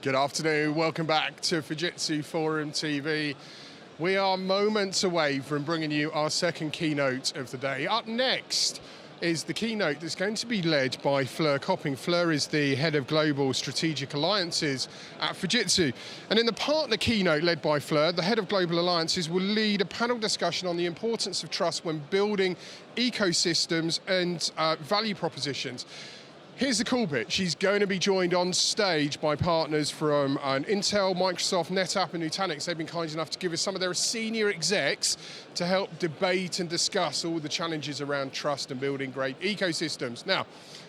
Good afternoon, welcome back to Fujitsu Forum TV. We are moments away from bringing you our second keynote of the day. Up next is the keynote that's going to be led by Fleur Copping. Fleur is the head of global strategic alliances at Fujitsu. And in the partner keynote led by Fleur, the head of global alliances will lead a panel discussion on the importance of trust when building ecosystems and value propositions. Here's the cool bit. She's going to be joined on stage by partners from Intel, Microsoft, NetApp, and Nutanix. They've been kind enough to give us some of their senior execs to help debate and discuss all the challenges around trust and building great ecosystems. Now,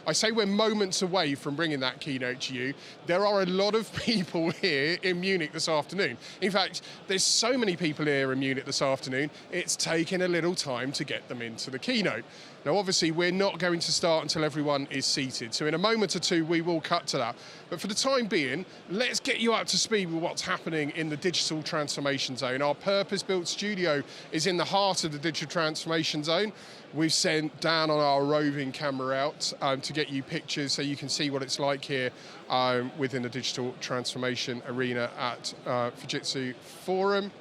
I say we're moments away from bringing that keynote to you. There are a lot of people here in Munich this afternoon. In fact, there's so many people here in Munich this afternoon, it's taken a little time to get them into the keynote. Now, obviously, we're not going to start until everyone is seated. So in a moment or two, we will cut to that. But for the time being, let's get you up to speed with what's happening in the digital transformation zone. Our purpose-built studio is in the heart of the digital transformation zone. We've sent Dan on our roving camera out to get you pictures so you can see what it's like here within the digital transformation arena at Fujitsu Forum.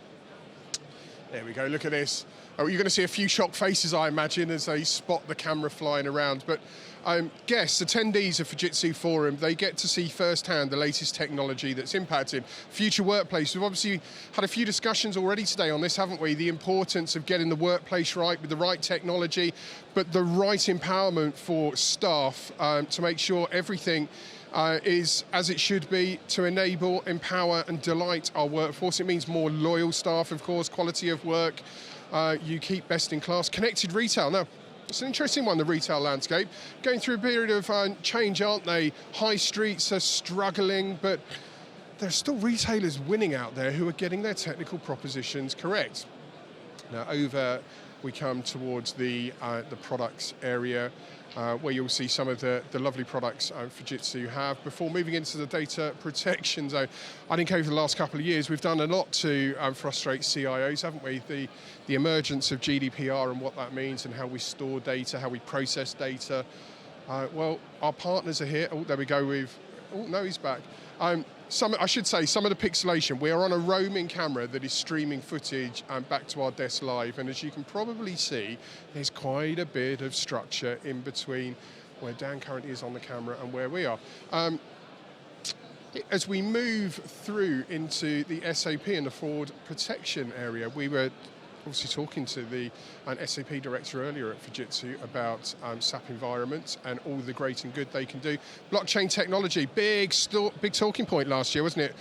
There we go, look at this. Oh, you're going to see a few shocked faces, I imagine, as they spot the camera flying around. But guests, attendees of Fujitsu Forum, they get to see firsthand the latest technology that's impacting future workplace. We've obviously had a few discussions already today on this, haven't we? The importance of getting the workplace right with the right technology, but the right empowerment for staff to make sure everything is as it should be to enable, empower and delight our workforce. It means more loyal staff, of course, quality of work. You keep best in class. Connected retail. Now, it's an interesting one, the retail landscape. Going through a period of change, aren't they? High streets are struggling, but there are still retailers winning out there who are getting their technical propositions correct. Now, over we come towards the products area, where you'll see some of the lovely products Fujitsu have. Before moving into the data protection zone, I think over the last couple of years we've done a lot to frustrate CIOs, haven't we? The emergence of GDPR and what that means and how we store data, how we process data. Well, our partners are here. Oh, there we go with, oh no, he's back. I should say, some of the pixelation, we are on a roaming camera that is streaming footage back to our desk live, and as you can probably see, there's quite a bit of structure in between where Dan currently is on the camera and where we are. As we move through into the SAP and the fraud protection area, we were obviously talking to the SAP director earlier at Fujitsu about SAP environments and all the great and good they can do. Blockchain technology, big talking point last year, wasn't it?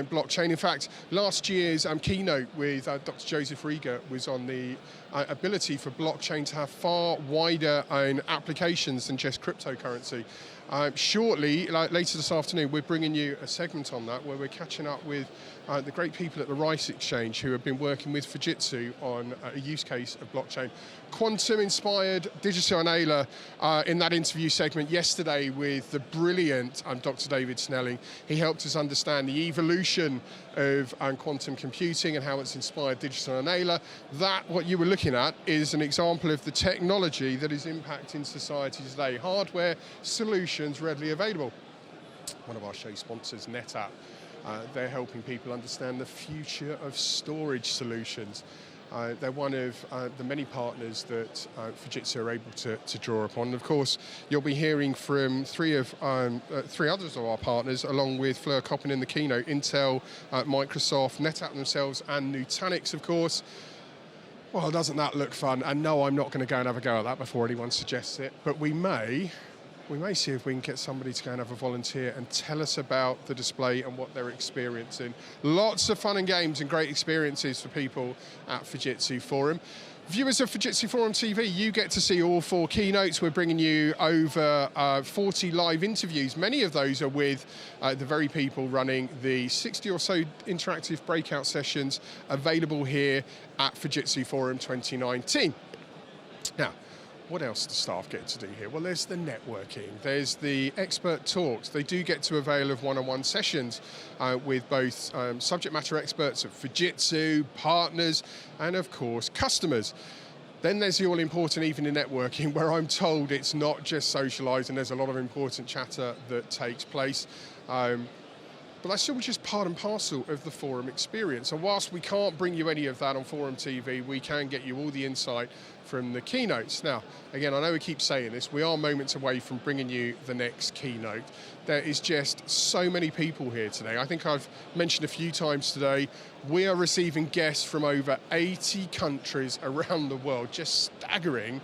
Blockchain. In fact, last year's keynote with Dr. Joseph Rieger was on the ability for blockchain to have far wider applications than just cryptocurrency. Shortly, later this afternoon, we're bringing you a segment on that where we're catching up with the great people at the Rice Exchange who have been working with Fujitsu on a use case of blockchain. Quantum-inspired digital inhaler in that interview segment yesterday with the brilliant Dr. David Snelling. He helped us understand the evolution of quantum computing and how it's inspired digital inhaler. That, what you were looking at, is an example of the technology that is impacting society today. Hardware solutions readily available. One of our show sponsors, NetApp, they're helping people understand the future of storage solutions. They're one of the many partners that Fujitsu are able to draw upon. And of course, you'll be hearing from three others of our partners, along with Fleur Copping in the keynote, Intel, Microsoft, NetApp themselves, and Nutanix, of course. Well, doesn't that look fun? And no, I'm not going to go and have a go at that before anyone suggests it, but we may see if we can get somebody to go and have a volunteer and tell us about the display and what they're experiencing. Lots of fun and games and great experiences for people at Fujitsu Forum. Viewers of Fujitsu Forum TV, you get to see all four keynotes. We're bringing you over 40 live interviews. Many of those are with the very people running the 60 or so interactive breakout sessions available here at Fujitsu Forum 2019. Now, what else do staff get to do here? Well, there's the networking, there's the expert talks. They do get to avail of one-on-one sessions with both subject matter experts at Fujitsu, partners, and of course, customers. Then there's the all-important evening networking, where I'm told it's not just socialising, there's a lot of important chatter that takes place. but that's still just part and parcel of the Forum experience. And whilst we can't bring you any of that on Forum TV, we can get you all the insight from the keynotes. Now, again, I know we keep saying this, we are moments away from bringing you the next keynote. There is just so many people here today. I think I've mentioned a few times today, we are receiving guests from over 80 countries around the world, just staggering.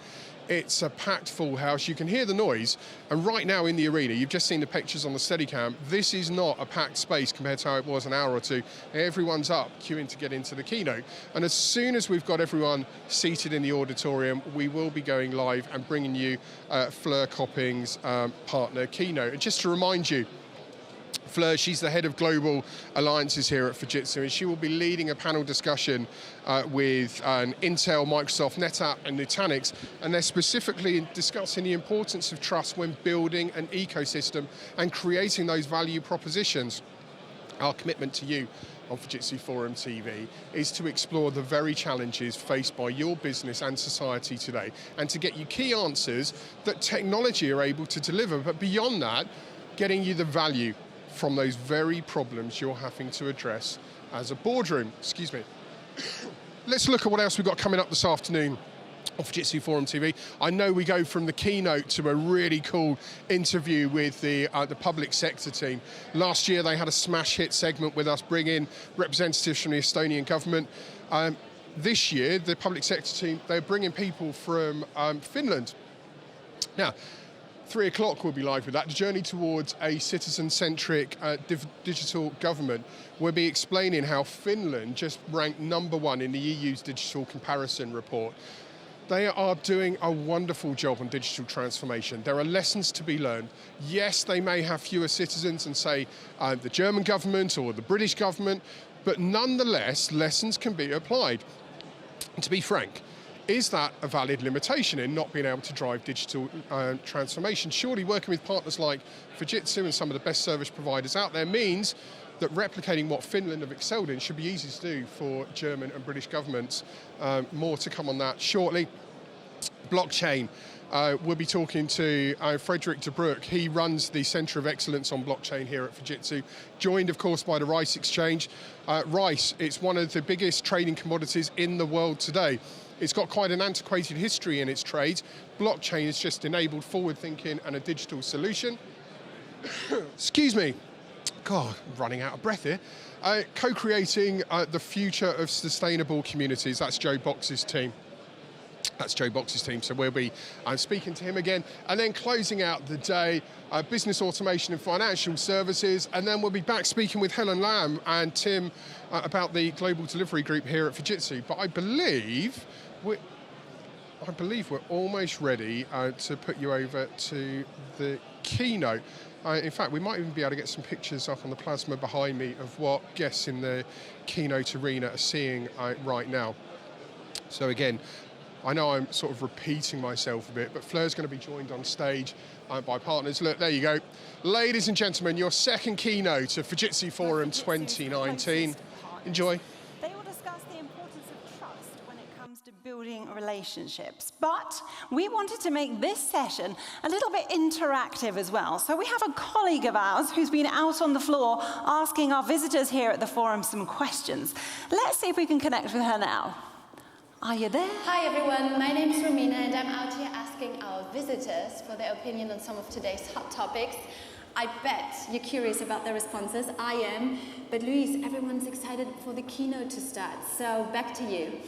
It's a packed full house. You can hear the noise. And right now in the arena, you've just seen the pictures on the Steadicam. This is not a packed space compared to how it was an hour or two. Everyone's up queuing to get into the keynote. And as soon as we've got everyone seated in the auditorium, we will be going live and bringing you Fleur Copping's partner keynote. And just to remind you, Fleur, she's the head of global alliances here at Fujitsu, and she will be leading a panel discussion with Intel, Microsoft, NetApp, and Nutanix, and they're specifically discussing the importance of trust when building an ecosystem and creating those value propositions. Our commitment to you on Fujitsu Forum TV is to explore the very challenges faced by your business and society today, and to get you key answers that technology are able to deliver, but beyond that, getting you the value from those very problems you're having to address as a boardroom. Excuse me. Let's look at what else we've got coming up this afternoon on Fujitsu Forum TV. I know we go from the keynote to a really cool interview with the public sector team. Last year they had a smash hit segment with us, bringing representatives from the Estonian government. This year, the public sector team, they're bringing people from Finland. Now, 3 o'clock we'll be live with that. The journey towards a citizen-centric digital government. We'll be explaining how Finland just ranked #1 in the EU's digital comparison report. They are doing a wonderful job on digital transformation. There are lessons to be learned. Yes, they may have fewer citizens than, say, the German government or the British government, but nonetheless, lessons can be applied. And to be frank, is that a valid limitation in not being able to drive digital transformation? Surely working with partners like Fujitsu and some of the best service providers out there means that replicating what Finland have excelled in should be easy to do for German and British governments. More to come on that shortly. Blockchain. We'll be talking to Frederick de Broek. He runs the Centre of Excellence on Blockchain here at Fujitsu, joined, of course, by the Rice Exchange. Rice, it's one of the biggest trading commodities in the world today. It's got quite an antiquated history in its trade. Blockchain has just enabled forward thinking and a digital solution. Excuse me. God, I'm running out of breath here. Co-creating the future of sustainable communities. That's Joe Box's team. So we'll be speaking to him again. And then closing out the day, business automation and financial services. And then we'll be back speaking with Helen Lamb and Tim about the global delivery group here at Fujitsu. But I believe we're almost ready to put you over to the keynote. In fact, we might even be able to get some pictures up on the plasma behind me of what guests in the keynote arena are seeing right now. So again, I know I'm sort of repeating myself a bit, but Fleur's going to be joined on stage by partners. Look, there you go. Ladies and gentlemen, your second keynote of Fujitsu Forum 2019. Enjoy. They will discuss the importance of trust when it comes to building relationships. But we wanted to make this session a little bit interactive as well. So we have a colleague of ours who's been out on the floor asking our visitors here at the forum some questions. Let's see if we can connect with her now. Are you there? Hi everyone, my name is Romina and I'm out here asking our visitors for their opinion on some of today's hot topics. I bet you're curious about their responses. I am. But Luis, everyone's excited for the keynote to start. So back to you.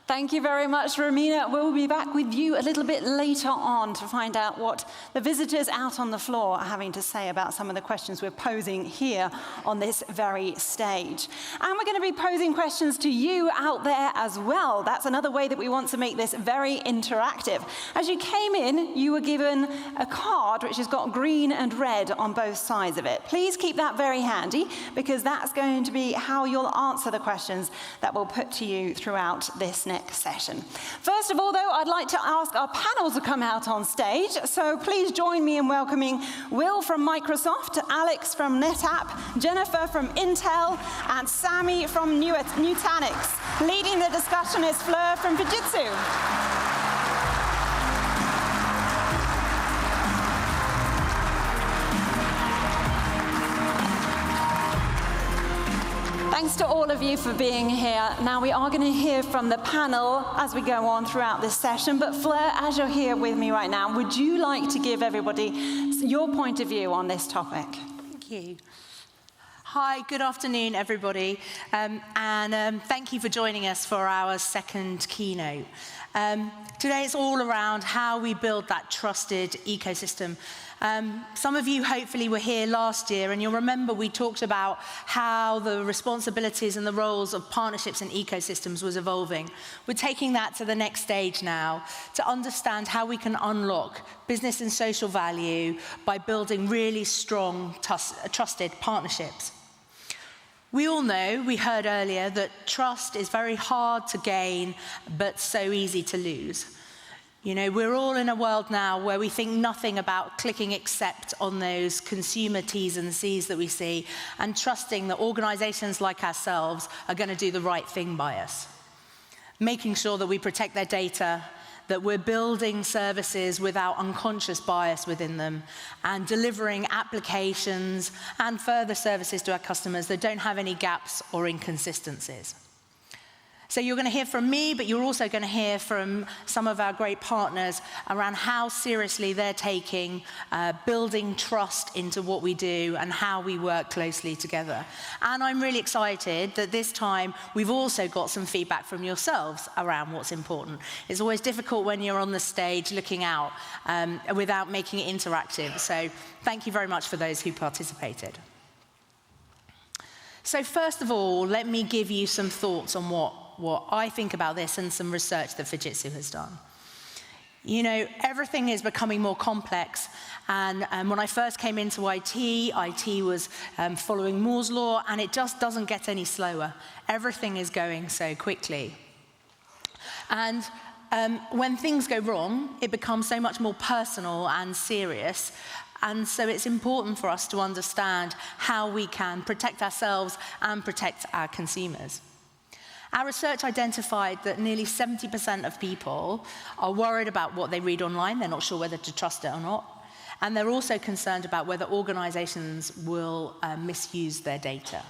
Thank you very much, Romina. We'll be back with you a little bit later on to find out what the visitors out on the floor are having to say about some of the questions we're posing here on this very stage. And we're going to be posing questions to you out there as well. That's another way that we want to make this very interactive. As you came in, you were given a card which has got green and red on both sides of it. Please keep that very handy, because that's going to be how you'll answer the questions that we'll put to you throughout this next session. First of all, though, I'd like to ask our panel to come out on stage. So please join me in welcoming Will from Microsoft, Alex from NetApp, Jennifer from Intel, and Sammy from Nutanix. Leading the discussion is Fleur from Fujitsu. thanks to all of you for being here. Now we are going to hear from the panel as we go on throughout this session, but Fleur, as you're here with me right now, would you like to give everybody your point of view on this topic? Thank you. Hi, good afternoon, everybody, and thank you for joining us for our second keynote. Today it's all around how we build that trusted ecosystem. Some of you hopefully were here last year, and you'll remember we talked about how the responsibilities and the roles of partnerships and ecosystems was evolving. We're taking that to the next stage now to understand how we can unlock business and social value by building really strong, trusted partnerships. We all know, we heard earlier, that trust is very hard to gain, but so easy to lose. You know, we're all in a world now where we think nothing about clicking accept on those consumer T's and C's that we see and trusting that organizations like ourselves are going to do the right thing by us. Making sure that we protect their data, that we're building services without unconscious bias within them, and delivering applications and further services to our customers that don't have any gaps or inconsistencies. So you're going to hear from me, but you're also going to hear from some of our great partners around how seriously they're taking building trust into what we do and how we work closely together. And I'm really excited that this time we've also got some feedback from yourselves around what's important. It's always difficult when you're on the stage looking out without making it interactive. So thank you very much for those who participated. So first of all, let me give you some thoughts on what I think about this and some research that Fujitsu has done. You know, everything is becoming more complex, and when I first came into IT was following Moore's law, and it just doesn't get any slower. Everything is going so quickly. And when things go wrong, it becomes so much more personal and serious. And so it's important for us to understand how we can protect ourselves and protect our consumers. Our research identified that nearly 70% of people are worried about what they read online. They're not sure whether to trust it or not. And they're also concerned about whether organizations will misuse their data.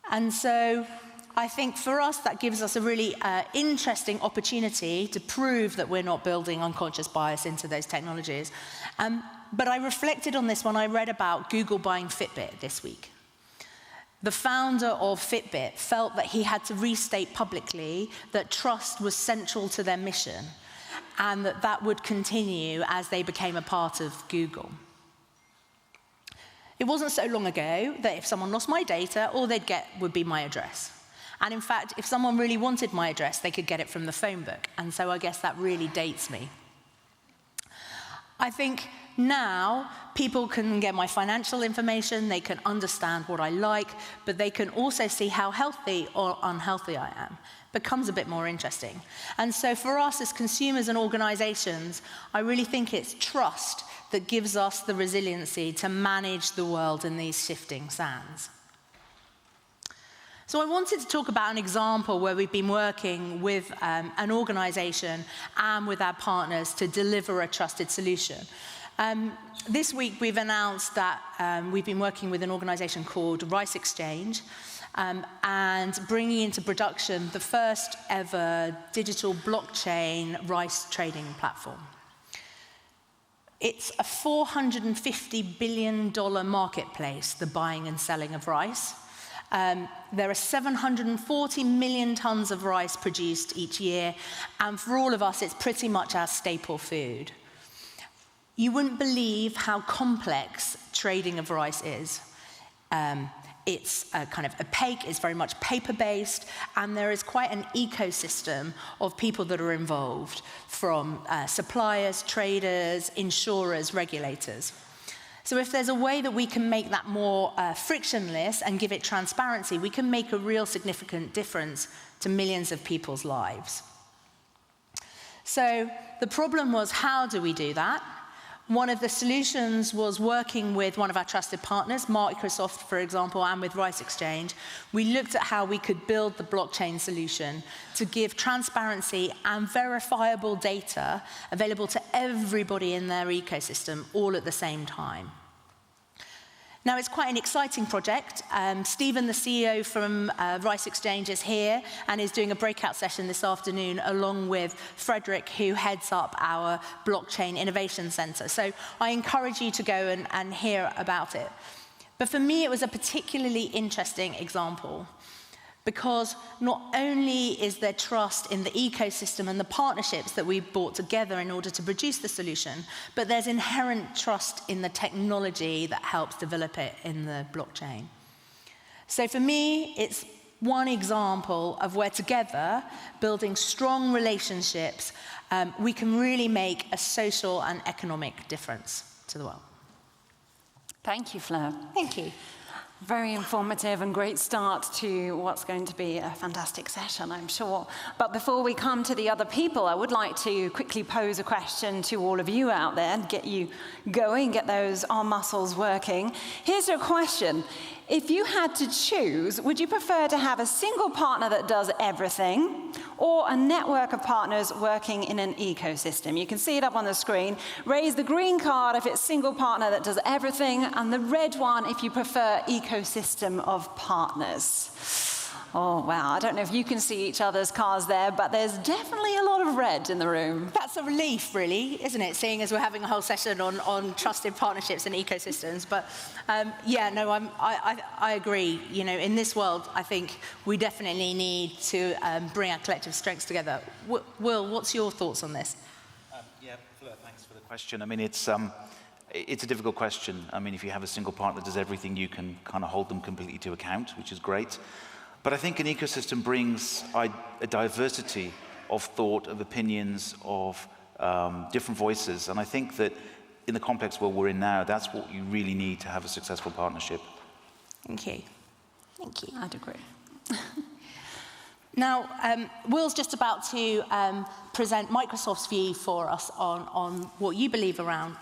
And so I think for us, that gives us a really interesting opportunity to prove that we're not building unconscious bias into those technologies. But I reflected on this when I read about Google buying Fitbit this week. The founder of Fitbit felt that he had to restate publicly that trust was central to their mission and that that would continue as they became a part of Google. It wasn't so long ago that if someone lost my data, all they'd get would be my address. And in fact, if someone really wanted my address, they could get it from the phone book. And so I guess that really dates me. I think now people can get my financial information, they can understand what I like, but they can also see how healthy or unhealthy I am. It becomes a bit more interesting. And so for us as consumers and organizations, I really think it's trust that gives us the resiliency to manage the world in these shifting sands. So I wanted to talk about an example where we've been working with an organization and with our partners to deliver a trusted solution. This week we've announced that we've been working with an organization called Rice Exchange and bringing into production the first ever digital blockchain rice trading platform. It's a $450 billion marketplace, the buying and selling of rice. There are 740 million tons of rice produced each year, and for all of us, it's pretty much our staple food. You wouldn't believe how complex trading of rice is. It's kind of opaque, it's very much paper-based, and there is quite an ecosystem of people that are involved, from suppliers, traders, insurers, regulators. So if there's a way that we can make that more frictionless and give it transparency, we can make a real significant difference to millions of people's lives. So the problem was, how do we do that? One of the solutions was working with one of our trusted partners, Microsoft, for example, and with Rice Exchange. We looked at how we could build the blockchain solution to give transparency and verifiable data available to everybody in their ecosystem all at the same time. Now, it's quite an exciting project. Stephen, the CEO from Rice Exchange, is here and is doing a breakout session this afternoon along with Frederick, who heads up our Blockchain Innovation Center. So I encourage you to go and hear about it. But for me, it was a particularly interesting example because not only is there trust in the ecosystem and the partnerships that we brought together in order to produce the solution, but there's inherent trust in the technology that helps develop it in the blockchain. So for me, it's one example of where together, building strong relationships, we can really make a social and economic difference to the world. Thank you, Fleur. Thank you. Very informative and great start to what's going to be a fantastic session, I'm sure. But before we come to the other people, I would like to quickly pose a question to all of you out there and get you going, get those arm muscles working. Here's your question. If you had to choose, would you prefer to have a single partner that does everything or a network of partners working in an ecosystem? You can see it up on the screen. Raise the green card if it's single partner that does everything, and the red one if you prefer ecosystem of partners. Oh, wow. I don't know if you can see each other's cards there, but there's definitely a lot of red in the room. That's a relief, really, isn't it? Seeing as we're having a whole session on trusted partnerships and ecosystems. But yeah, no, I agree. You know, in this world, I think we definitely need to bring our collective strengths together. Will, what's your thoughts on this? Yeah, Fleur, thanks for the question. I mean, it's a difficult question. I mean, if you have a single partner that does everything, you can kind of hold them completely to account, which is great. But I think an ecosystem brings a diversity of thought, of opinions, of different voices. And I think that in the complex world we're in now, that's what you really need to have a successful partnership. Thank you. Thank you. I'd agree. Now, Will's just about to present Microsoft's view for us on what you believe around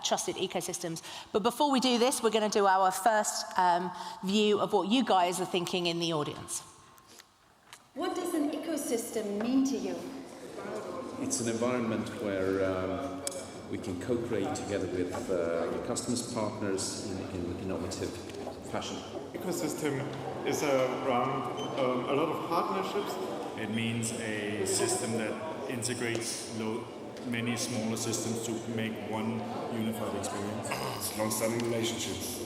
trusted ecosystems. But before we do this, we're going to do our first view of what you guys are thinking in the audience. What does an ecosystem mean to you? It's an environment where we can co-create together with your customers, partners in innovative fashion. Ecosystem is around a lot of partnerships. It means a system that integrates many smaller systems to make one unified experience. It's long-standing relationships,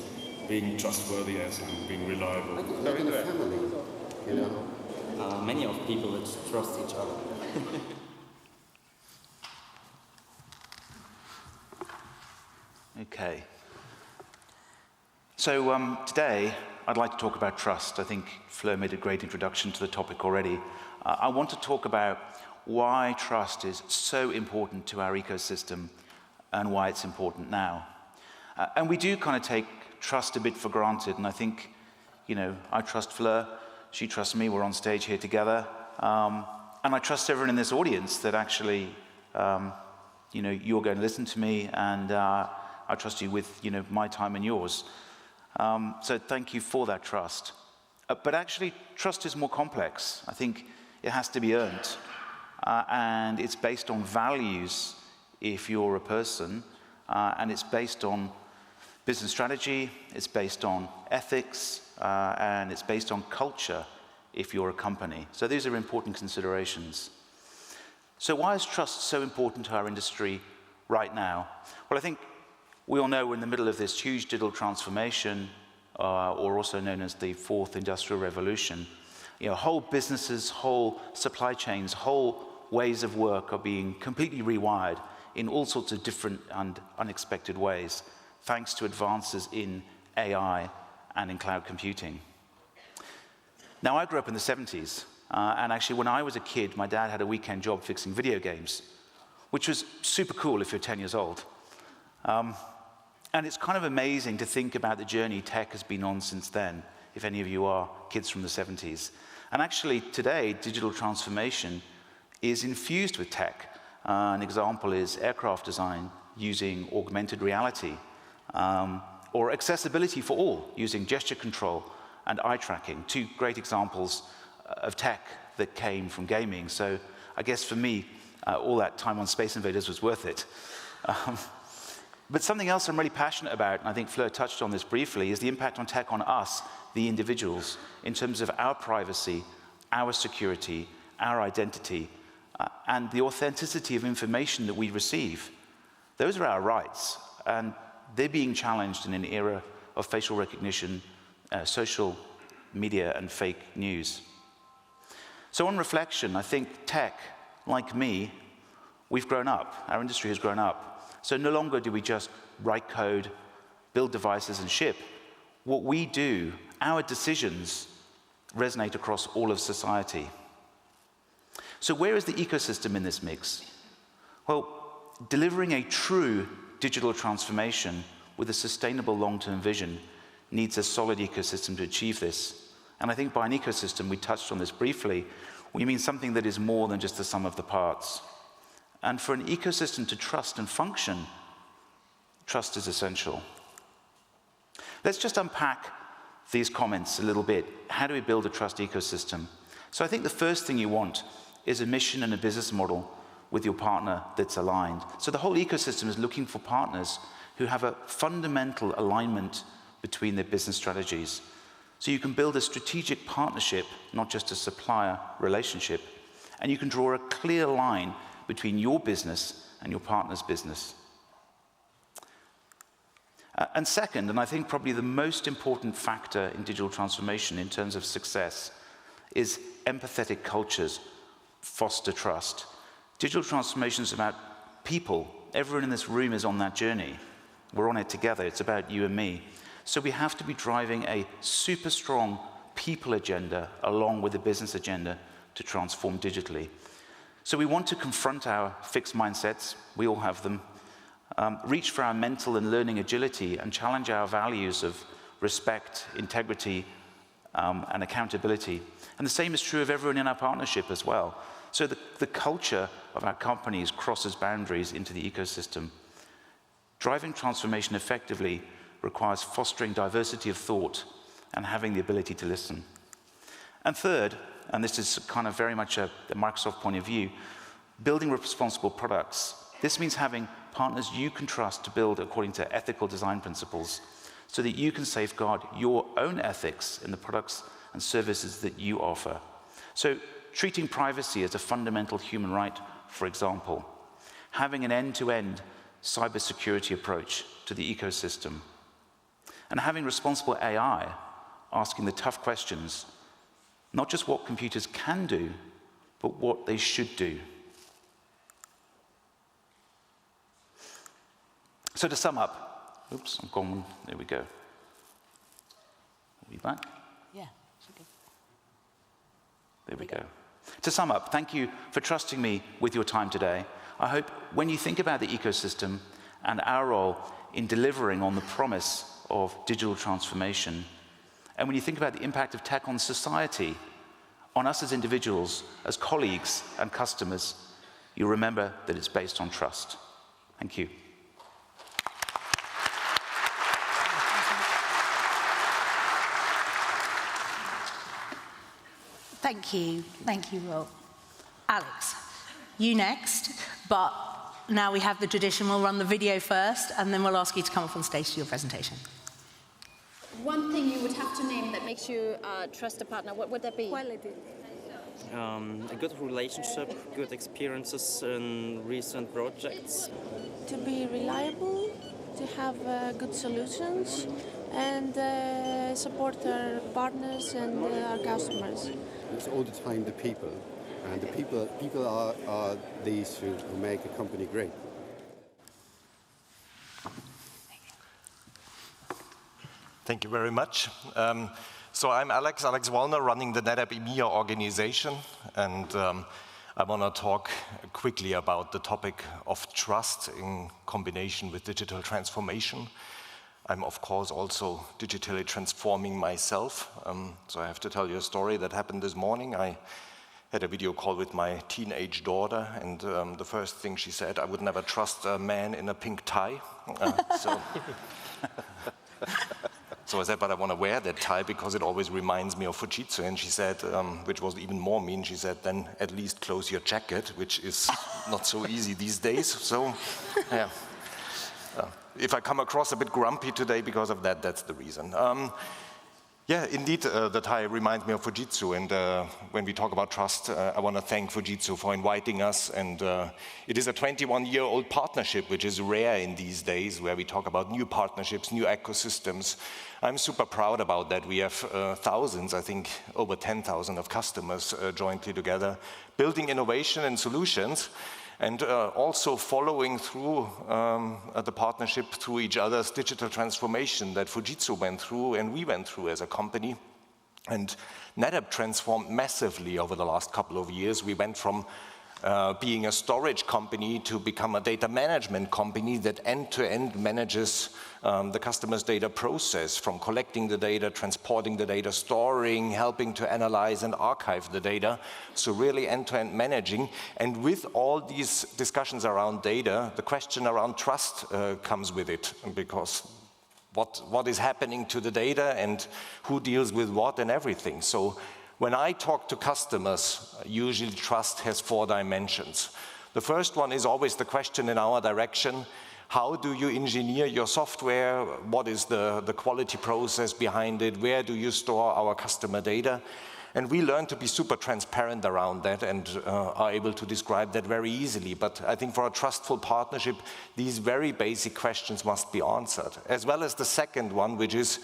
being trustworthy and being reliable. Like in a family, you know. Many of people that trust each other. Okay. So today, I'd like to talk about trust. I think Fleur made a great introduction to the topic already. I want to talk about why trust is so important to our ecosystem and why it's important now. And we do kind of take trust a bit for granted, and I think, you know, I trust Fleur, she trusts me, we're on stage here together, and I trust everyone in this audience that actually, you know, you're going to listen to me, and I trust you with, you know, my time and yours. So thank you for that trust. But actually, trust is more complex. I think it has to be earned. And it's based on values if you're a person. And it's based on business strategy. It's based on ethics. And it's based on culture if you're a company. So these are important considerations. So why is trust so important to our industry right now? Well, I think we all know we're in the middle of this huge digital transformation, or also known as the fourth industrial revolution. You know, whole businesses, whole supply chains, whole ways of work are being completely rewired in all sorts of different and unexpected ways, thanks to advances in AI and in cloud computing. Now, I grew up in the 70s, and actually when I was a kid, my dad had a weekend job fixing video games, which was super cool if you're 10 years old. And it's kind of amazing to think about the journey tech has been on since then, if any of you are kids from the 70s. And actually, today, digital transformation is infused with tech. An example is aircraft design using augmented reality, or accessibility for all using gesture control and eye tracking, two great examples of tech that came from gaming. So I guess for me, all that time on Space Invaders was worth it. But something else I'm really passionate about, and I think Fleur touched on this briefly, is the impact on tech on us, the individuals, in terms of our privacy, our security, our identity, and the authenticity of information that we receive. Those are our rights, and they're being challenged in an era of facial recognition, social media, and fake news. So on reflection, I think tech, like me, we've grown up. Our industry has grown up. So no longer do we just write code, build devices, and ship. What we do, our decisions, resonate across all of society. So where is the ecosystem in this mix? Well, delivering a true digital transformation with a sustainable long-term vision needs a solid ecosystem to achieve this. And I think by an ecosystem, we touched on this briefly, we mean something that is more than just the sum of the parts. And for an ecosystem to trust and function, trust is essential. Let's just unpack these comments a little bit. How do we build a trust ecosystem? So I think the first thing you want is a mission and a business model with your partner that's aligned. So the whole ecosystem is looking for partners who have a fundamental alignment between their business strategies. So you can build a strategic partnership, not just a supplier relationship, and you can draw a clear line between your business and your partner's business. And second, and I think probably the most important factor in digital transformation in terms of success, is empathetic cultures foster trust. Digital transformation is about people. Everyone in this room is on that journey. We're on it together. It's about you and me. So we have to be driving a super strong people agenda along with the business agenda to transform digitally. So we want to confront our fixed mindsets, we all have them, reach for our mental and learning agility, and challenge our values of respect, integrity, and accountability. And the same is true of everyone in our partnership as well. So the culture of our companies crosses boundaries into the ecosystem. Driving transformation effectively requires fostering diversity of thought and having the ability to listen. And third, and this is kind of very much the Microsoft point of view, building responsible products. This means having partners you can trust to build according to ethical design principles so that you can safeguard your own ethics in the products and services that you offer. So treating privacy as a fundamental human right, for example, having an end-to-end cybersecurity approach to the ecosystem, and having responsible AI, asking the tough questions, not just what computers can do, but what they should do. So to sum up, oops, I'm gone, there we go. Are we back? Yeah, it's okay. There we go. To sum up, thank you for trusting me with your time today. I hope when you think about the ecosystem and our role in delivering on the promise of digital transformation, and when you think about the impact of tech on society, on us as individuals, as colleagues and customers, you remember that it's based on trust. Thank you. Thank you, Will. Alex, you next, but now we have the tradition, we'll run the video first, and then we'll ask you to come up on stage to your presentation. One thing you would have to name that makes you trust a partner, what would that be? A good relationship, good experiences in recent projects. To be reliable, to have good solutions, and support our partners and our customers. It's all the time the people, and the people are these who make a company great. Thank you very much. So I'm Alex Wallner, running the NetApp EMEA organization, and I want to talk quickly about the topic of trust in combination with digital transformation. I'm, of course, also digitally transforming myself. So I have to tell you a story that happened this morning. I had a video call with my teenage daughter, and the first thing she said, I would never trust a man in a pink tie. So I said, but I want to wear that tie because it always reminds me of Fujitsu. And she said, which was even more mean, she said, then at least close your jacket, which is not so easy these days. So, yeah. if I come across a bit grumpy today because of that, that's the reason. Yeah, indeed, the tie reminds me of Fujitsu, and when we talk about trust, I want to thank Fujitsu for inviting us, and it is a 21-year-old partnership, which is rare in these days, where we talk about new partnerships, new ecosystems. I'm super proud about that. We have thousands, I think over 10,000 of customers jointly together, building innovation and solutions, and also following through the partnership through each other's digital transformation that Fujitsu went through and we went through as a company. And NetApp transformed massively over the last couple of years. We went from being a storage company to become a data management company that end-to-end manages the customer's data process, from collecting the data, transporting the data, storing, helping to analyze and archive the data. So really end-to-end managing. And with all these discussions around data, the question around trust comes with it, because what is happening to the data and who deals with what and everything. So when I talk to customers, usually trust has 4 dimensions. The first one is always the question in our direction: how do you engineer your software? What is the quality process behind it? Where do you store our customer data? And we learn to be super transparent around that and are able to describe that very easily. But I think for a trustful partnership, these very basic questions must be answered. As well as the second one, which is,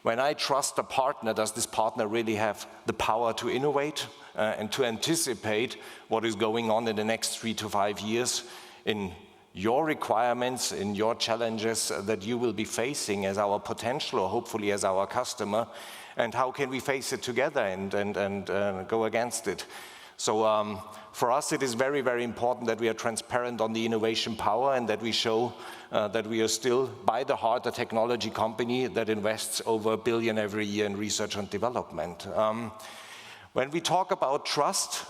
when I trust a partner, does this partner really have the power to innovate and to anticipate what is going on in the next 3 to 5 years in your requirements, in your challenges that you will be facing as our potential, or hopefully as our customer, and how can we face it together and go against it? So for us, it is very, very important that we are transparent on the innovation power and that we show that we are still, by the heart, a technology company that invests over $1 billion every year in research and development. When we talk about trust,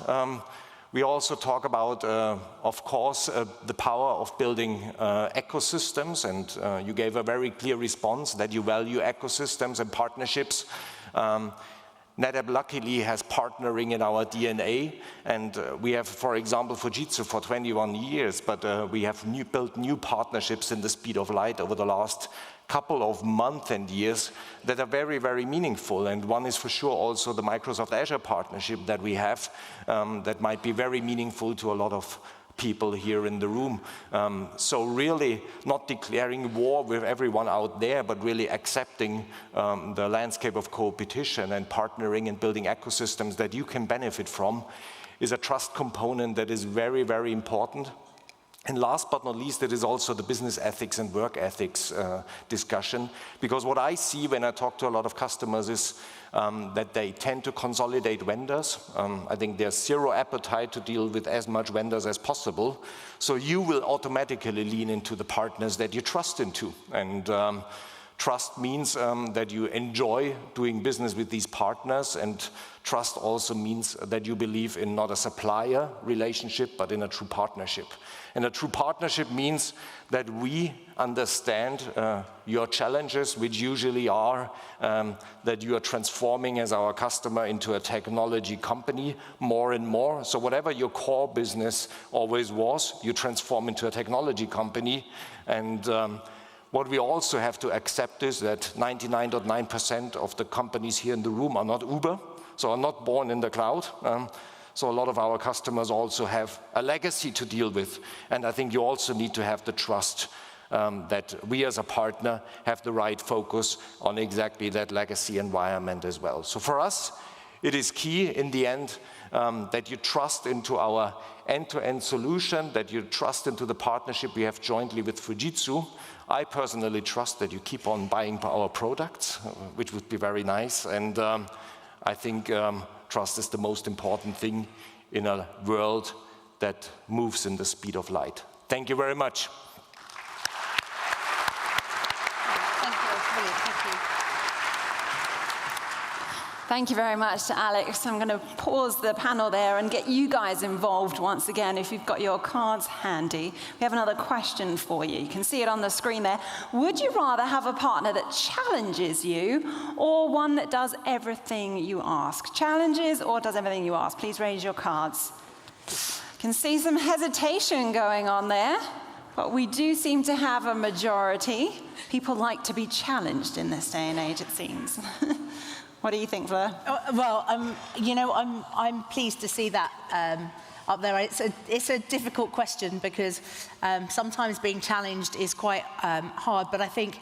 we also talk about, of course, the power of building ecosystems, and you gave a very clear response that you value ecosystems and partnerships. NetApp luckily has partnering in our DNA, and we have, for example, Fujitsu for 21 years, but we have built new partnerships in the speed of light over the last couple of months and years that are very, very meaningful. And one is for sure also the Microsoft Azure partnership that we have that might be very meaningful to a lot of people here in the room. So really not declaring war with everyone out there, but really accepting the landscape of competition and partnering and building ecosystems that you can benefit from is a trust component that is very, very important. And last but not least, it is also the business ethics and work ethics discussion, because what I see when I talk to a lot of customers is that they tend to consolidate vendors. I think there's zero appetite to deal with as much vendors as possible. So you will automatically lean into the partners that you trust into. And trust means that you enjoy doing business with these partners, and trust also means that you believe in not a supplier relationship, but in a true partnership. And a true partnership means that we understand your challenges, which usually are that you are transforming as our customer into a technology company more and more. So whatever your core business always was, you transform into a technology company. And what we also have to accept is that 99.9% of the companies here in the room are not Uber, so are not born in the cloud. So a lot of our customers also have a legacy to deal with. And I think you also need to have the trust that we as a partner have the right focus on exactly that legacy environment as well. So for us, it is key in the end that you trust into our end-to-end solution, that you trust into the partnership we have jointly with Fujitsu. I personally trust that you keep on buying our products, which would be very nice. And I think trust is the most important thing in a world that moves in the speed of light. Thank you very much. Thank you very much to Alex. I'm going to pause the panel there and get you guys involved once again if you've got your cards handy. We have another question for you. You can see it on the screen there. Would you rather have a partner that challenges you or one that does everything you ask? Challenges or does everything you ask? Please raise your cards. You can see some hesitation going on there. But we do seem to have a majority. People like to be challenged in this day and age, it seems. What do you think, Fleur? I'm pleased to see that up there. It's a difficult question because sometimes being challenged is quite hard, but I think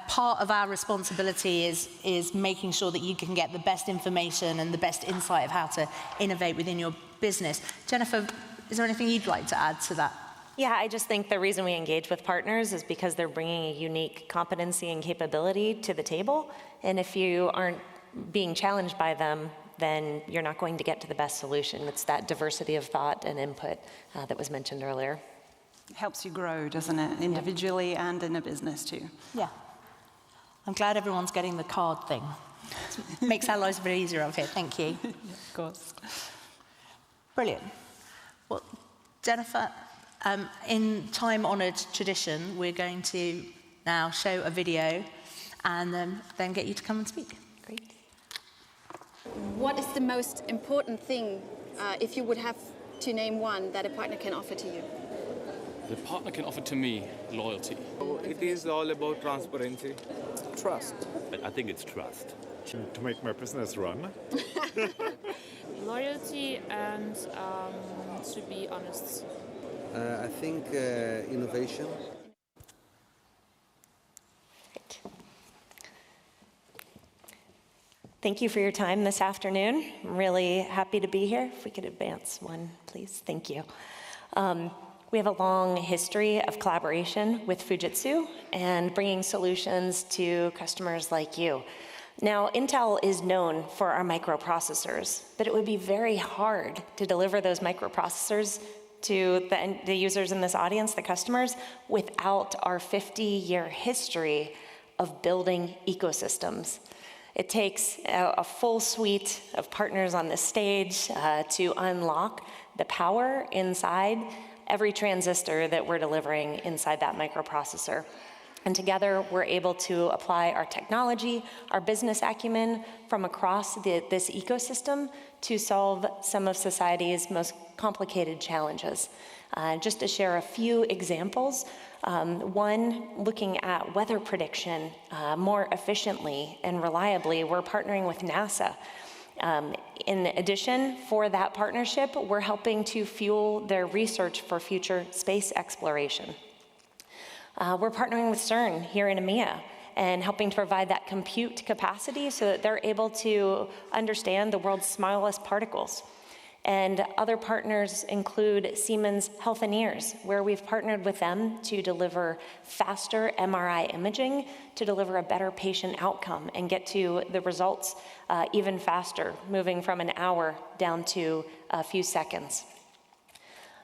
part of our responsibility is making sure that you can get the best information and the best insight of how to innovate within your business. Jennifer, is there anything you'd like to add to that? Yeah, I just think the reason we engage with partners is because they're bringing a unique competency and capability to the table. And if you aren't being challenged by them, then you're not going to get to the best solution. It's that diversity of thought and input that was mentioned earlier. It helps you grow, doesn't it? Individually and in a business too. Yeah. I'm glad everyone's getting the card thing. It makes our lives a bit easier up here. Thank you. Yeah, of course. Brilliant. Well, Jennifer, in time-honoured tradition, we're going to now show a video and then get you to come and speak. Great. What is the most important thing, if you would have to name one, that a partner can offer to you? The partner can offer to me loyalty. It is all about transparency. Trust. I think it's trust. To make my business run. Loyalty and to be honest. I think innovation. Great. Thank you for your time this afternoon. I'm really happy to be here. If we could advance one, please. Thank you. We have a long history of collaboration with Fujitsu and bringing solutions to customers like you. Now, Intel is known for our microprocessors, but it would be very hard to deliver those microprocessors to the users in this audience, the customers, without our 50-year history of building ecosystems. It takes a full suite of partners on this stage to unlock the power inside every transistor that we're delivering inside that microprocessor. And together, we're able to apply our technology, our business acumen from across this ecosystem to solve some of society's most complicated challenges. Just to share a few examples, one, looking at weather prediction more efficiently and reliably, we're partnering with NASA. In addition, for that partnership, we're helping to fuel their research for future space exploration. We're partnering with CERN here in EMEA and helping to provide that compute capacity so that they're able to understand the world's smallest particles. And other partners include Siemens Healthineers, where we've partnered with them to deliver faster MRI imaging to deliver a better patient outcome and get to the results even faster, moving from an hour down to a few seconds.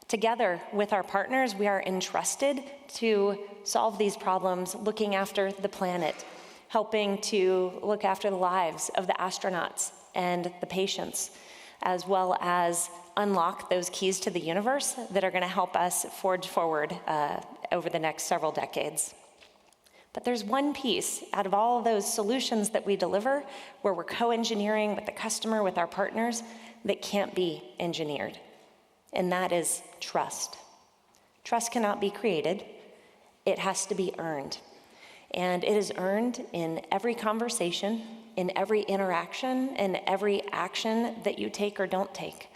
Together with our partners, we are entrusted to solve these problems, looking after the planet, helping to look after the lives of the astronauts and the patients, as well as unlock those keys to the universe that are going to help us forge forward over the next several decades. But there's one piece out of all of those solutions that we deliver where we're co-engineering with the customer, with our partners, that can't be engineered. And that is trust. Trust cannot be created. It has to be earned. And it is earned in every conversation, in every interaction, in every action that you take or don't take.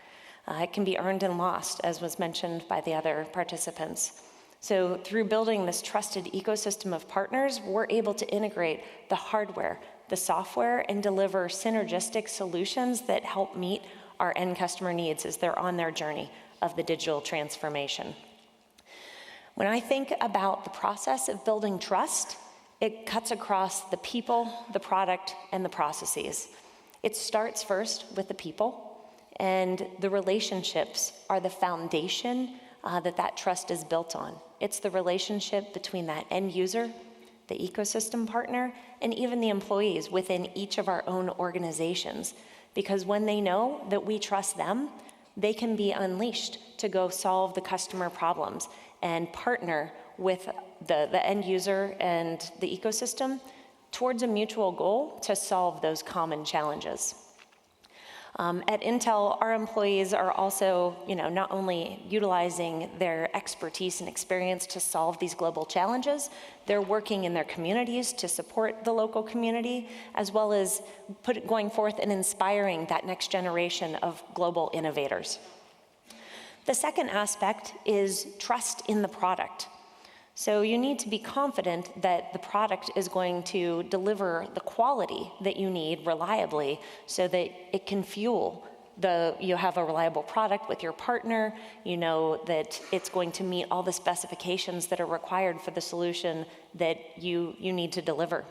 It can be earned and lost, as was mentioned by the other participants. So through building this trusted ecosystem of partners, we're able to integrate the hardware, the software, and deliver synergistic solutions that help meet our end customer needs as they're on their journey of the digital transformation. When I think about the process of building trust, it cuts across the people, the product, and the processes. It starts first with the people, and the relationships are the foundation that trust is built on. It's the relationship between that end user, the ecosystem partner, and even the employees within each of our own organizations. Because when they know that we trust them, they can be unleashed to go solve the customer problems and partner with the end user and the ecosystem towards a mutual goal to solve those common challenges. At Intel, our employees are also, not only utilizing their expertise and experience to solve these global challenges, they're working in their communities to support the local community, as well as going forth and inspiring that next generation of global innovators. The second aspect is trust in the product. So you need to be confident that the product is going to deliver the quality that you need reliably so that it can fuel you have a reliable product with your partner, you know that it's going to meet all the specifications that are required for the solution that you need to deliver.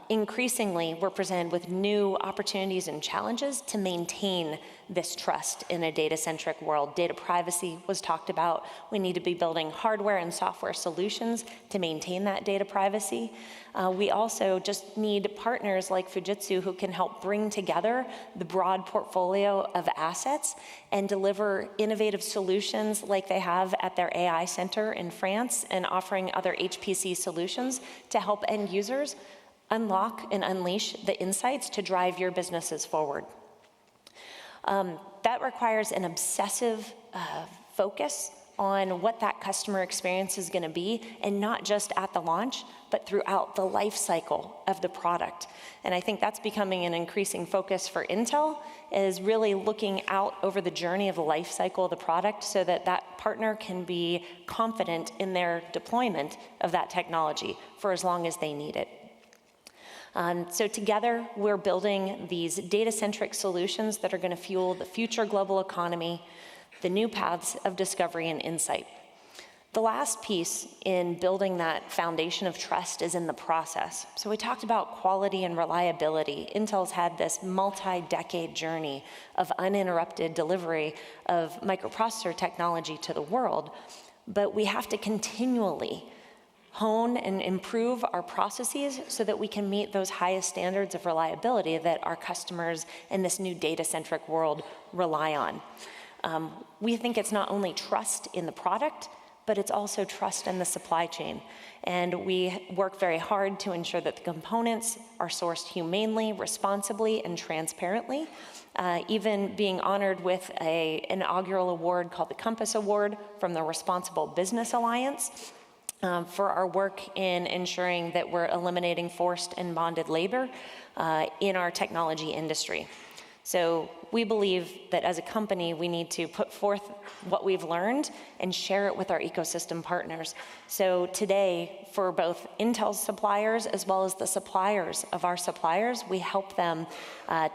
Increasingly, we're presented with new opportunities and challenges to maintain this trust in a data-centric world. Data privacy was talked about. We need to be building hardware and software solutions to maintain that data privacy. We also just need partners like Fujitsu who can help bring together the broad portfolio of assets and deliver innovative solutions like they have at their AI center in France and offering other HPC solutions to help end users unlock and unleash the insights to drive your businesses forward. That requires an obsessive focus on what that customer experience is going to be, and not just at the launch, but throughout the life cycle of the product. And I think that's becoming an increasing focus for Intel, is really looking out over the journey of the life cycle of the product so that that partner can be confident in their deployment of that technology for as long as they need it. So together, we're building these data-centric solutions that are going to fuel the future global economy, the new paths of discovery and insight. The last piece in building that foundation of trust is in the process. So we talked about quality and reliability. Intel's had this multi-decade journey of uninterrupted delivery of microprocessor technology to the world, but we have to continually hone and improve our processes so that we can meet those highest standards of reliability that our customers in this new data-centric world rely on. We think it's not only trust in the product, but it's also trust in the supply chain. And we work very hard to ensure that the components are sourced humanely, responsibly, and transparently, even being honored with an inaugural award called the Compass Award from the Responsible Business Alliance, for our work in ensuring that we're eliminating forced and bonded labor in our technology industry. So we believe that as a company, we need to put forth what we've learned and share it with our ecosystem partners. So today, for both Intel's suppliers as well as the suppliers of our suppliers, we help them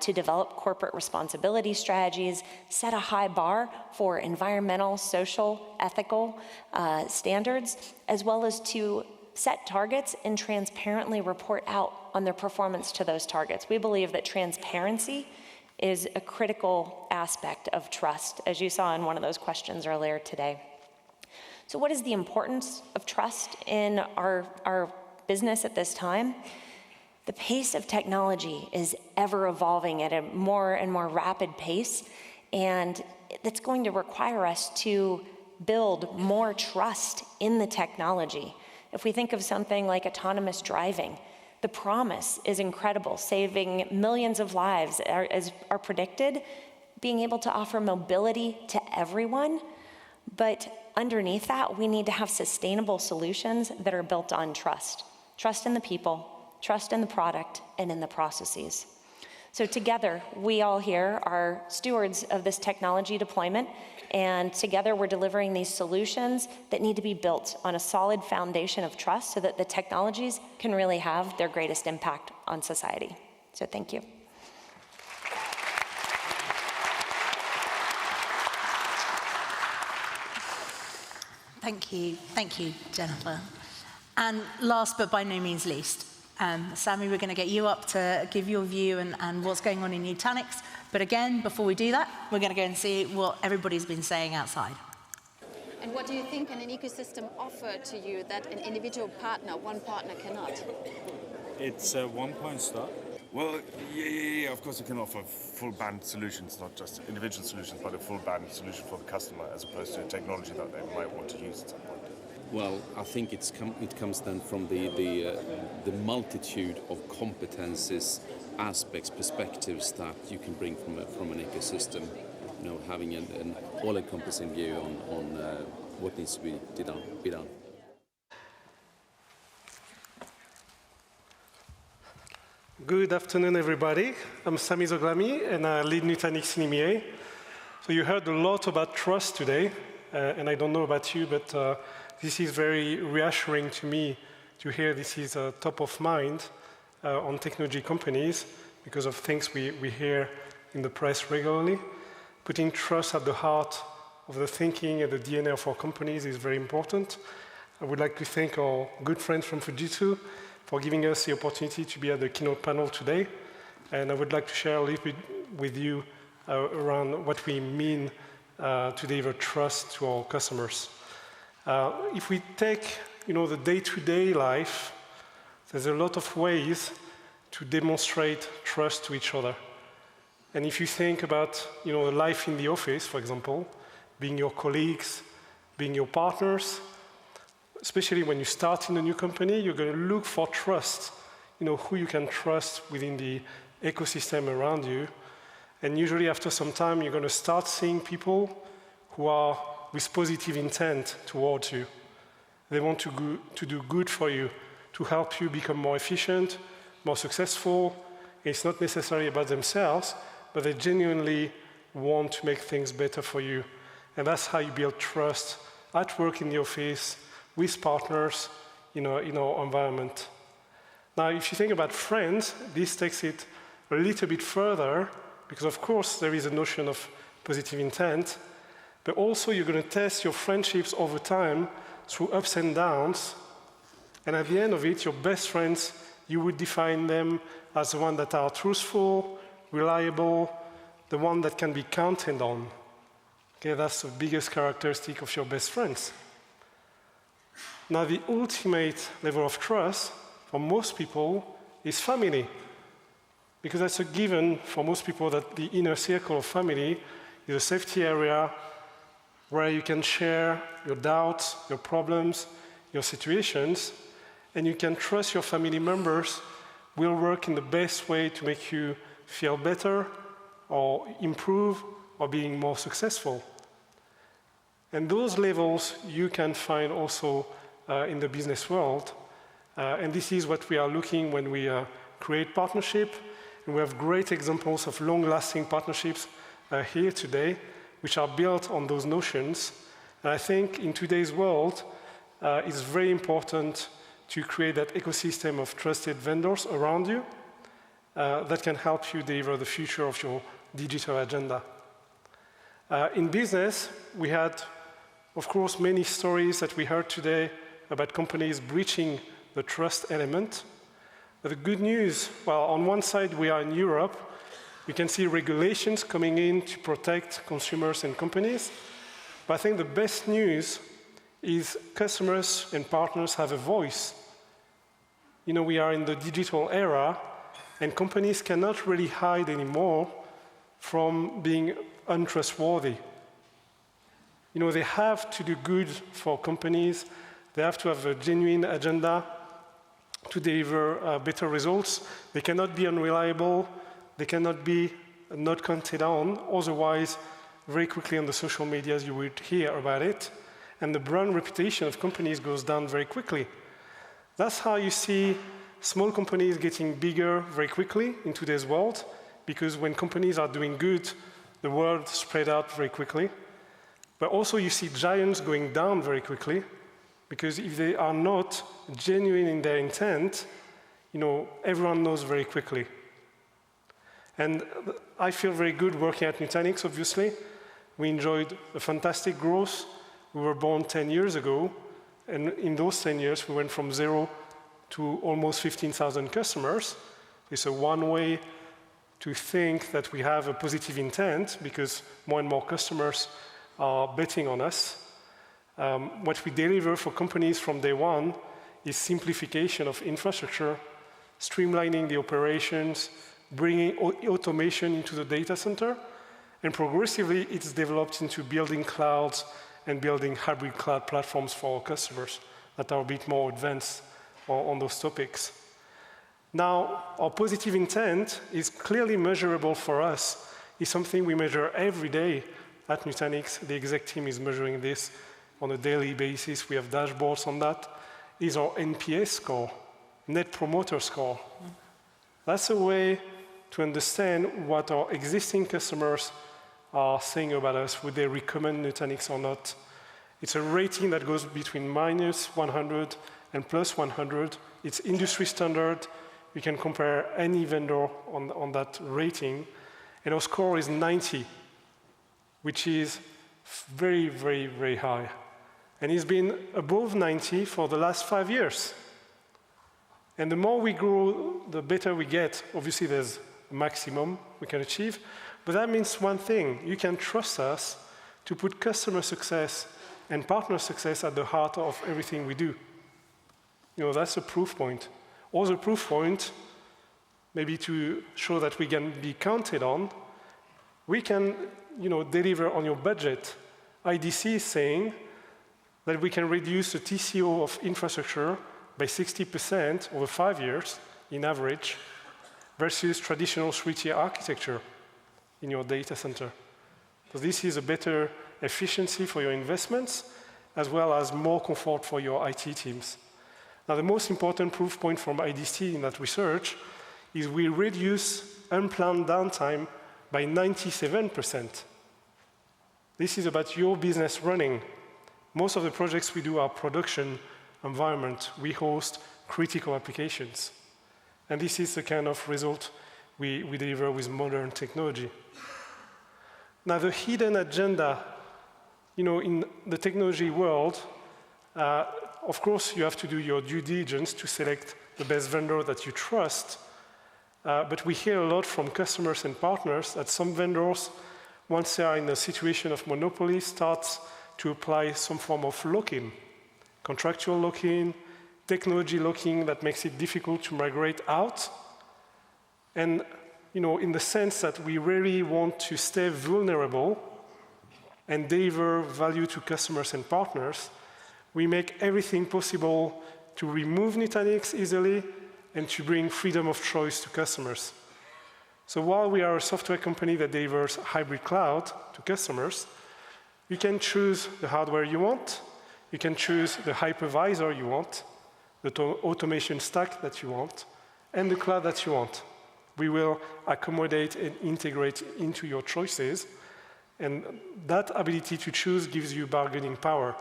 to develop corporate responsibility strategies, set a high bar for environmental, social, ethical standards, as well as to set targets and transparently report out on their performance to those targets. We believe that transparency is a critical aspect of trust, as you saw in one of those questions earlier today. So what is the importance of trust in our business at this time? The pace of technology is ever evolving at a more and more rapid pace, and it's going to require us to build more trust in the technology. If we think of something like autonomous driving, the promise is incredible, saving millions of lives as are predicted, being able to offer mobility to everyone. But underneath that, we need to have sustainable solutions that are built on trust. Trust in the people, trust in the product, and in the processes. So together, we all here are stewards of this technology deployment, and together we're delivering these solutions that need to be built on a solid foundation of trust so that the technologies can really have their greatest impact on society. So thank you. Thank you, Jennifer. And last but by no means least, Sammy, we're going to get you up to give your view and what's going on in Nutanix. But again, before we do that, we're going to go and see what everybody's been saying outside. And what do you think can an ecosystem offer to you that an individual partner, one partner cannot? It's a one-point stop. Well, yeah, of course you can offer full band solutions, not just individual solutions, but a full band solution for the customer as opposed to a technology that they might want to use at some point. Well, I think it comes then from the multitude of competencies aspects, perspectives that you can bring from an ecosystem. You know, having an all-encompassing view on what needs to be done. Good afternoon, everybody. I'm Sammy Zoghlami, and I lead Nutanix in EMEA. So you heard a lot about trust today, and I don't know about you, but this is very reassuring to me to hear this is top of mind on technology companies because of things we hear in the press regularly. Putting trust at the heart of the thinking and the DNA of our companies is very important. I would like to thank our good friends from Fujitsu for giving us the opportunity to be at the keynote panel today. And I would like to share a little bit with you around what we mean to deliver trust to our customers. If we take the day-to-day life, there's a lot of ways to demonstrate trust to each other. And if you think about life in the office, for example, being your colleagues, being your partners, especially when you start in a new company, you're going to look for trust, who you can trust within the ecosystem around you. And usually after some time, you're going to start seeing people who are with positive intent towards you. They want to do good for you, to help you become more efficient, more successful. It's not necessarily about themselves, but they genuinely want to make things better for you. And that's how you build trust at work, in the office, with partners, in our environment. Now, if you think about friends, this takes it a little bit further, because of course there is a notion of positive intent, but also you're going to test your friendships over time through ups and downs. And at the end of it, your best friends, you would define them as the ones that are truthful, reliable, the one that can be counted on. Okay, that's the biggest characteristic of your best friends. Now, the ultimate level of trust for most people is family, because that's a given for most people that the inner circle of family is a safety area where you can share your doubts, your problems, your situations, and you can trust your family members will work in the best way to make you feel better or improve or being more successful. And those levels you can find also in the business world. And this is what we are looking when we create partnership. And we have great examples of long-lasting partnerships here today, which are built on those notions. And I think in today's world, it's very important to create that ecosystem of trusted vendors around you that can help you deliver the future of your digital agenda. In business, we had, of course, many stories that we heard today about companies breaching the trust element. But the good news, well, on one side, we are in Europe. We can see regulations coming in to protect consumers and companies. But I think the best news is customers and partners have a voice. We are in the digital era, and companies cannot really hide anymore from being untrustworthy. They have to do good for companies. They have to have a genuine agenda to deliver better results. They cannot be unreliable. They cannot be not counted on. Otherwise, very quickly on the social medias, you would hear about it. And the brand reputation of companies goes down very quickly. That's how you see small companies getting bigger very quickly in today's world, because when companies are doing good, the word spread out very quickly. But also you see giants going down very quickly, because if they are not genuine in their intent, everyone knows very quickly. And I feel very good working at Nutanix, obviously. We enjoyed a fantastic growth. We were born 10 years ago, and in those 10 years, we went from 0 to almost 15,000 customers. It's a one way to think that we have a positive intent, because more and more customers are betting on us. What we deliver for companies from day one is simplification of infrastructure, streamlining the operations, bringing automation into the data center, and progressively it's developed into building clouds and building hybrid cloud platforms for our customers that are a bit more advanced on those topics. Now, our positive intent is clearly measurable for us. It's something we measure every day at Nutanix. The exec team is measuring this on a daily basis. We have dashboards on that. Is our NPS score, Net Promoter Score. That's a way to understand what our existing customers are saying about us. Would they recommend Nutanix or not? It's a rating that goes between -100 and +100. It's industry standard. We can compare any vendor on that rating. And our score is 90, which is very, very, very high. And it's been above 90 for the last 5 years. And the more we grow, the better we get. Obviously, there's a maximum we can achieve. But that means one thing. You can trust us to put customer success and partner success at the heart of everything we do. That's a proof point. Or the proof point, maybe to show that we can be counted on, we can deliver on your budget. IDC is saying that we can reduce the TCO of infrastructure by 60% over 5 years, in average, versus traditional switch architecture in your data center. So this is a better efficiency for your investments, as well as more comfort for your IT teams. Now, the most important proof point from IDC in that research is we reduce unplanned downtime by 97%. This is about your business running. Most of the projects we do are production environment. We host critical applications. And this is the kind of result we deliver with modern technology. Now, the hidden agenda, in the technology world, of course, you have to do your due diligence to select the best vendor that you trust. But we hear a lot from customers and partners that some vendors, once they are in a situation of monopoly, start to apply some form of lock-in, contractual lock-in, technology lock-in that makes it difficult to migrate out. And in the sense that we really want to stay vulnerable and deliver value to customers and partners, we make everything possible to remove Nutanix easily and to bring freedom of choice to customers. So while we are a software company that delivers hybrid cloud to customers, you can choose the hardware you want, you can choose the hypervisor you want, the automation stack that you want, and the cloud that you want. We will accommodate and integrate into your choices, and that ability to choose gives you bargaining power.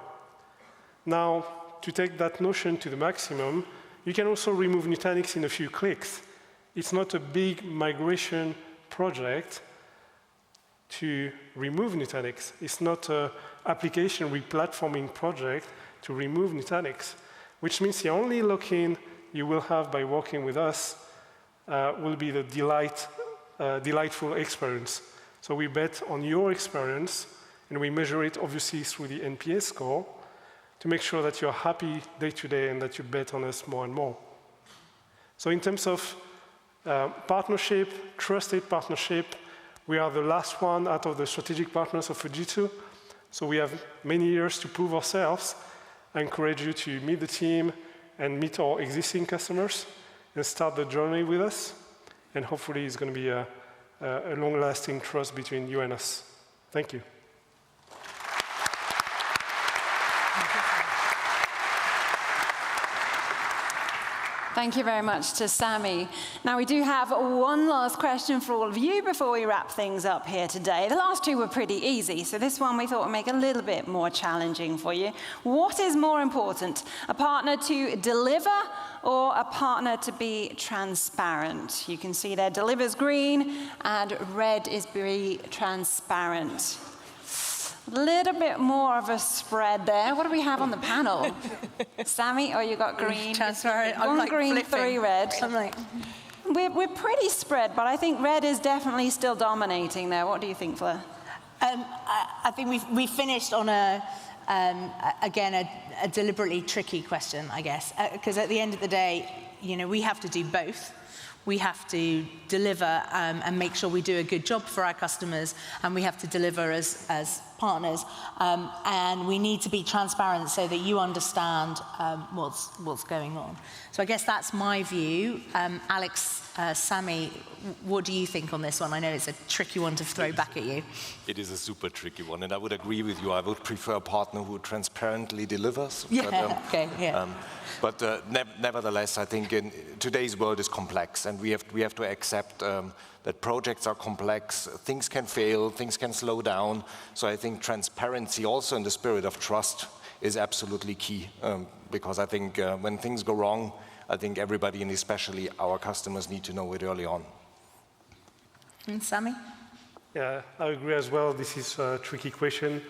Now, to take that notion to the maximum, you can also remove Nutanix in a few clicks. It's not a big migration project to remove Nutanix. It's not an application replatforming project to remove Nutanix, which means the only lock-in you will have by working with us will be the delightful experience. So we bet on your experience, and we measure it obviously through the NPS score to make sure that you're happy day to day and that you bet on us more and more. So in terms of partnership, trusted partnership, we are the last one out of the strategic partners of Fujitsu. So we have many years to prove ourselves. I encourage you to meet the team and meet our existing customers and start the journey with us. And hopefully it's going to be a long-lasting trust between you and us. Thank you. Thank you very much to Sammy. Now, we do have one last question for all of you before we wrap things up here today. The last two were pretty easy, so this one we thought would make it a little bit more challenging for you. What is more important, a partner to deliver or a partner to be transparent? You can see there, delivers green and red is be transparent. A little bit more of a spread there. What do we have on the panel? Sammy, oh, you got green. Transparent. One like green, flipping. 3 red. I'm like... We're pretty spread, but I think red is definitely still dominating there. What do you think, Fleur? I think we finished on again, a deliberately tricky question, I guess, because at the end of the day, we have to do both. We have to deliver and make sure we do a good job for our customers, and we have to deliver as partners, and we need to be transparent so that you understand what's going on. So I guess that's my view. Alex, Sammy, what do you think on this one? I know it's a tricky one to throw back at you. It is a super tricky one, and I would agree with you. I would prefer a partner who transparently delivers. Yeah, okay, yeah. But nevertheless, I think in today's world is complex, and we have to accept that projects are complex. Things can fail, things can slow down. So I think transparency, also in the spirit of trust, is absolutely key. Because I think when things go wrong, I think everybody, and especially our customers, need to know it early on. And Sammy? Yeah, I agree as well. This is a tricky question.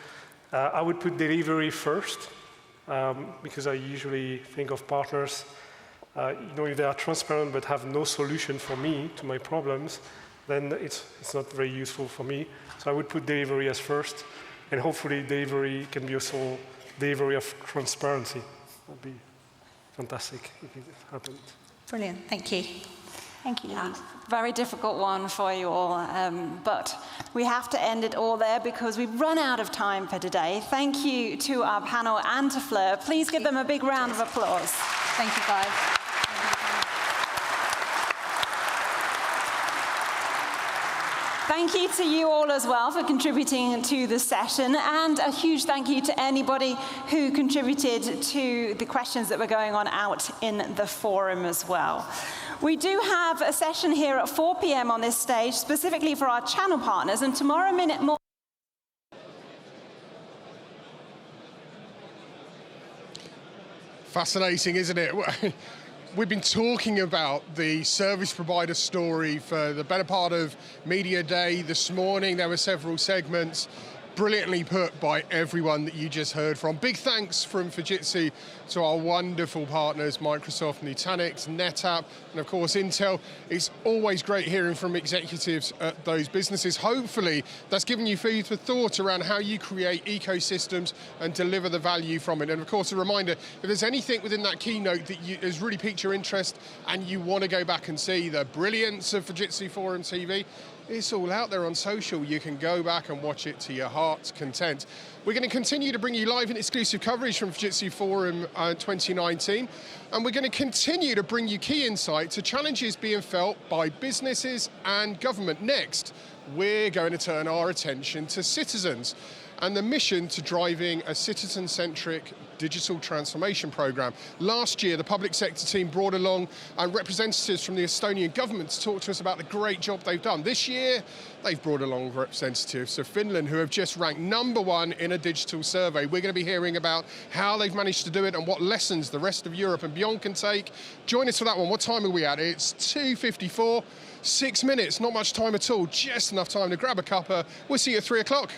I would put delivery first, because I usually think of partners, if they are transparent but have no solution for me to my problems, then it's not very useful for me. So I would put delivery as first, and hopefully delivery can be also delivery of transparency. That'd be fantastic if it happened. Brilliant, thank you. Thank you, Louise. Very difficult one for you all, but we have to end it all there because we've run out of time for today. Thank you to our panel and to Fleur. Please give them a big round of applause. Thank you, guys. Thank you to you all as well for contributing to the session, and a huge thank you to anybody who contributed to the questions that were going on out in the forum as well. We do have a session here at 4 p.m. on this stage, specifically for our channel partners, and tomorrow minute more. Fascinating, isn't it? We've been talking about the service provider story for the better part of Media Day. This morning there were several segments brilliantly put by everyone that you just heard from. Big thanks from Fujitsu to our wonderful partners, Microsoft, Nutanix, NetApp, and of course Intel. It's always great hearing from executives at those businesses. Hopefully that's given you food for thought around how you create ecosystems and deliver the value from it. And of course a reminder, if there's anything within that keynote that has really piqued your interest and you want to go back and see the brilliance of Fujitsu Forum TV, it's all out there on social. You can go back and watch it to your heart's content. We're going to continue to bring you live and exclusive coverage from Fujitsu Forum 2019, and we're going to continue to bring you key insight to challenges being felt by businesses and government. Next, we're going to turn our attention to citizens and the mission to driving a citizen-centric digital transformation program. Last year, the public sector team brought along representatives from the Estonian government to talk to us about the great job they've done. This year, they've brought along representatives of Finland who have just ranked #1 in a digital survey. We're going to be hearing about how they've managed to do it and what lessons the rest of Europe and beyond can take. Join us for that one. What time are we at? It's 2:54. 6 minutes, not much time at all, just enough time to grab a cuppa. We'll see you at 3 o'clock.